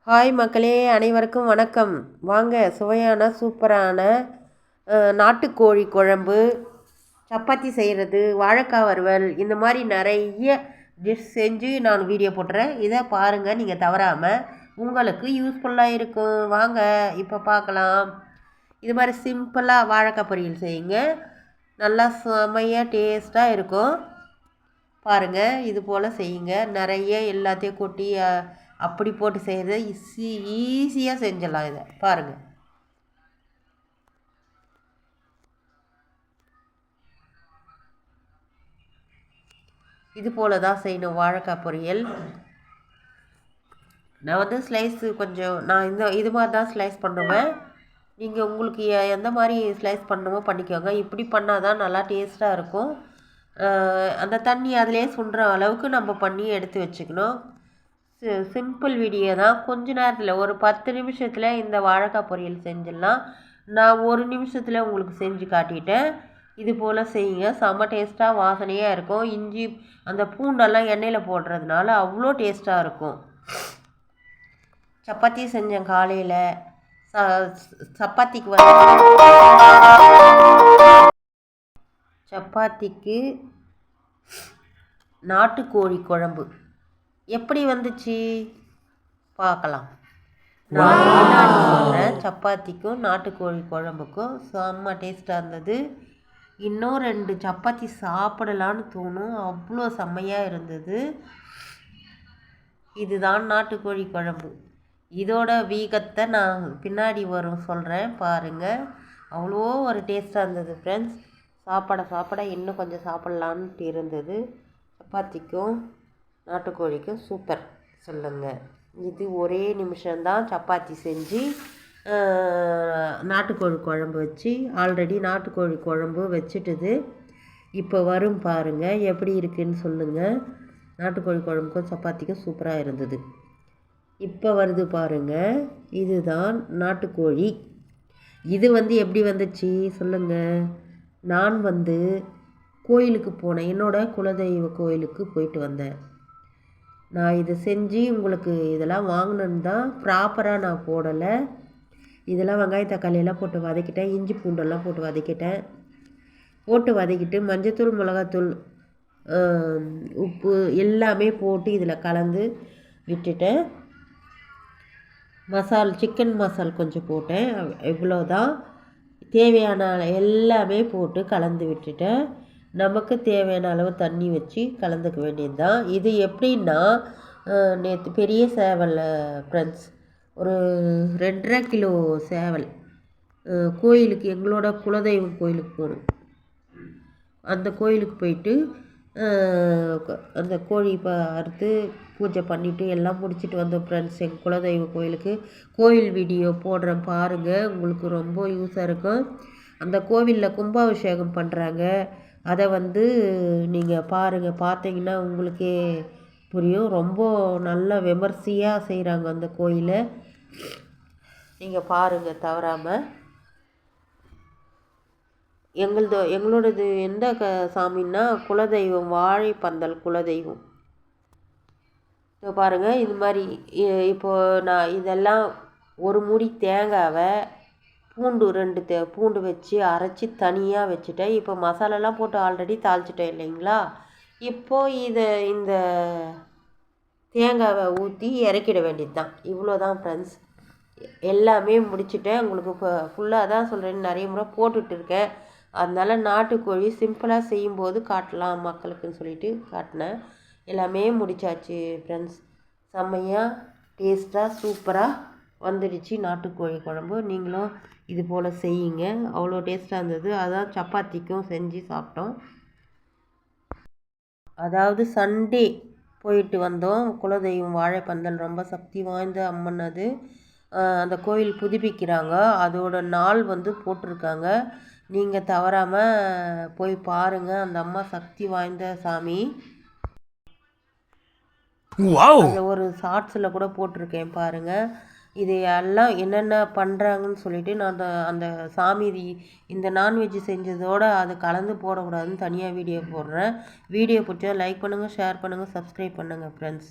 Hi மக்களே, அனைவருக்கும் வணக்கம். வாங்க சுவையான சூப்பரான நாட்டுக்கோழி குழம்பு, சப்பாத்தி செய்கிறது, வாழைக்காய் வறுவல், இந்த மாதிரி நிறைய டிஷ் செஞ்சு நான் வீடியோ போட்டுறேன். இதை பாருங்கள், நீங்கள் தவறாமல். உங்களுக்கு யூஸ்ஃபுல்லாக இருக்கும். வாங்க இப்போ பார்க்கலாம். இது மாதிரி சிம்பிளாக வாழைக்காய் பொரியல் செய்யுங்க. நல்லா செமையாக டேஸ்ட்டாக இருக்கும். பாருங்கள், இது போல் செய்யுங்க. நிறைய எல்லாத்தையும் கொட்டி அப்படி போட்டு செய்கிறது ஈஸியாக செஞ்சிடலாம். இதை பாருங்கள். இது போல் தான் செய்யணும் வாழைக்காய் பொரியல். நான் வந்து ஸ்லைஸு நான் இது மாதிரி தான் ஸ்லைஸ் பண்ணுவேன். நீங்கள் உங்களுக்கு எந்த மாதிரி ஸ்லைஸ் பண்ணணுமோ பண்ணிக்கோங்க. இப்படி பண்ணால் தான் நல்லா டேஸ்ட்டாக இருக்கும். அந்த தண்ணி அதிலே சுண்டுற அளவுக்கு நம்ம பண்ணி எடுத்து வச்சுக்கணும். சிம்பிள் வீடியோ தான். கொஞ்ச நேரத்தில் ஒரு 10 நிமிஷத்தில் இந்த வாழைக்காய் பொரியல் செஞ்சிடலாம். நான் 1 நிமிஷத்தில் உங்களுக்கு செஞ்சு காட்டிட்டேன். இது போல் செய்யுங்க. செம்ம டேஸ்ட்டாக வாசனையாக இருக்கும். இஞ்சி அந்த பூண்டெல்லாம் எண்ணெயில் போடுறதுனால அவ்வளோ டேஸ்ட்டாக இருக்கும். சப்பாத்தி செஞ்சேன் காலையில். சப்பாத்திக்கு நாட்டுக்கோழி குழம்பு எப்படி வந்துச்சு பார்க்கலாம். நான் முன்னாடி சொல்கிறேன். சப்பாத்திக்கும் நாட்டுக்கோழி குழம்புக்கும் செம்ம டேஸ்ட்டாக இருந்தது. இன்னும் 2 சப்பாத்தி சாப்பிடலான்னு தோணும், அவ்வளோ செம்மையாக இருந்தது. இதுதான் நாட்டுக்கோழி குழம்பு. இதோட வீகத்தை நான் பின்னாடி வரும் சொல்கிறேன், பாருங்கள். அவ்வளோ ஒரு டேஸ்ட்டாக இருந்தது ஃப்ரெண்ட்ஸ். சாப்பிட இன்னும் கொஞ்சம் சாப்பிட்லான்ட்டு இருந்தது. சப்பாத்திக்கும் நாட்டுக்கோழிக்கும் சூப்பர் சொல்லுங்கள். இது ஒரே நிமிஷம்தான். சப்பாத்தி செஞ்சு நாட்டுக்கோழி குழம்பு வச்சு ஆல்ரெடி நாட்டுக்கோழி குழம்பு வச்சுட்டுது. இப்போ வரும் பாருங்கள், எப்படி இருக்குதுன்னு சொல்லுங்கள். நாட்டுக்கோழி குழம்புக்கும் சப்பாத்திக்கும் சூப்பராக இருந்தது. இப்போ வருது பாருங்கள். இதுதான் நாட்டுக்கோழி. இது எப்படி வந்துச்சு சொல்லுங்கள். நான் கோயிலுக்கு போனேன். என்னோடய குலதெய்வ கோயிலுக்கு போயிட்டு வந்தேன். நான் இதை செஞ்சு உங்களுக்கு இதெல்லாம் வாங்கினேன்னு தான் ப்ராப்பராக நான் போடலை. இதெல்லாம் வெங்காய தக்காளியெல்லாம் போட்டு வதக்கிட்டேன். இஞ்சி பூண்டெல்லாம் போட்டு வதக்கிட்டு மஞ்சத்தூள், மிளகாத்தூள், உப்பு எல்லாமே போட்டு இதில் கலந்து விட்டுட்டேன். சிக்கன் மசால் கொஞ்சம் போட்டேன். இவ்வளோதான். தேவையான எல்லாமே போட்டு கலந்து விட்டுட்டேன். நமக்கு தேவையான அளவு தண்ணி வச்சு கலந்துக்க வேண்டியது தான். இது எப்படின்னா, நேற்று பெரிய சேவல் ஃப்ரெண்ட்ஸ், ஒரு 2.5 கிலோ சேவல் கோயிலுக்கு, எங்களோட குலதெய்வம் கோயிலுக்கு போகணும். அந்த கோயிலுக்கு போயிட்டு அந்த கோழி அறுத்து பூஜை பண்ணிவிட்டு எல்லாம் முடிச்சுட்டு வந்தோம் ஃப்ரெண்ட்ஸ். எங்கள் குலதெய்வ கோயிலுக்கு கோயில் வீடியோ போடுறேன் பாருங்கள், உங்களுக்கு ரொம்ப யூஸாக இருக்கும். அந்த கோவிலில் கும்பாபிஷேகம் பண்ணுறாங்க. அதை நீங்கள் பாருங்கள். பார்த்தீங்கன்னா உங்களுக்கே புரியும். ரொம்ப நல்ல விமர்சையாக செய்கிறாங்க அந்த கோயிலை. நீங்கள் பாருங்கள் தவறாமல். எங்களோடது எந்த சாமின்னா குலதெய்வம் வாழைப்பந்தல் குலதெய்வம். இப்போ பாருங்கள், இது மாதிரி இப்போது நான் இதெல்லாம் ஒரு மூடி தேங்காவை பூண்டு 2 பூண்டு வச்சு அரைச்சி தனியாக வச்சுட்டேன். இப்போ மசாலாலாம் போட்டு ஆல்ரெடி தாளிச்சிட்டேன் இல்லைங்களா. இப்போது இந்த தேங்காவை ஊற்றி இறக்கிட வேண்டியது தான். இவ்வளோ தான் ஃப்ரெண்ட்ஸ். எல்லாமே முடிச்சுட்டேன். உங்களுக்கு இப்போ ஃபுல்லாக தான் சொல்கிறேன், நிறைய முறை போட்டுட்டு இருக்கேன். அதனால் நாட்டுக்கோழி சிம்பிளாக செய்யும்போது காட்டலாம் மக்களுக்குன்னு சொல்லிட்டு காட்டினேன். எல்லாமே முடிச்சாச்சு ஃப்ரெண்ட்ஸ். செம்மையாக டேஸ்ட்டாக சூப்பராக வந்துடுச்சு நாட்டுக்கோழி குழம்பு. நீங்களும் இது போல் செய்யுங்க. அவ்வளோ டேஸ்ட்டாக இருந்தது. அதான் சப்பாத்திக்கும் செஞ்சு சாப்பிட்டோம். அதாவது சண்டே போயிட்டு வந்தோம். குலதெய்வம் வாழைப்பந்தல் ரொம்ப சக்தி வாய்ந்த அம்மன் அது. அந்த கோயில் புதுப்பிக்கிறாங்க. அதோட நாள் போட்டிருக்காங்க. நீங்கள் தவறாமல் போய் பாருங்கள். அந்த அம்மா சக்தி வாய்ந்த சாமி. ஒரு ஷார்ட்ஸில் கூட போட்டிருக்கேன் பாருங்கள். இது எல்லாம் என்னென்ன பண்ணுறாங்கன்னு சொல்லிவிட்டு நான் அந்த சாமி இந்த நான்வெஜ் செஞ்சதோடு அது கலந்து போடக்கூடாதுன்னு தனியாக வீடியோ போடுறேன். வீடியோ பிடிச்சா லைக் பண்ணுங்கள், ஷேர் பண்ணுங்கள், சப்ஸ்கிரைப் பண்ணுங்கள் ஃப்ரெண்ட்ஸ்.